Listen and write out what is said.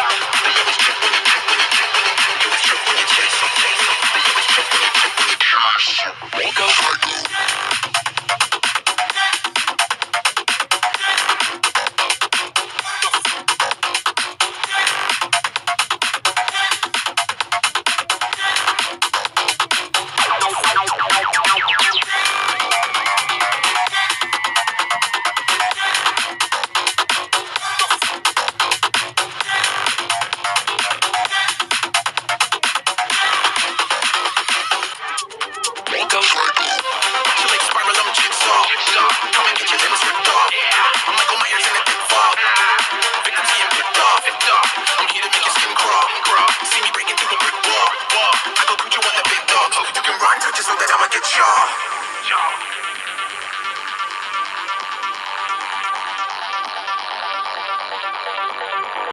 They always trip when you trip when you trip when you. They always trip when you chase them. They always trip when you trip when you cash. It goes like it goes like she like spiral, I'm jigsaw. Come and get your limbs ripped off. I'm Michael Myers in a pitfall. Victims getting picked off. I'm here to make your skin crawl. See me breaking through a brick wall. I go put you on the big dogs. You can run, touch it so that I'ma get y'all.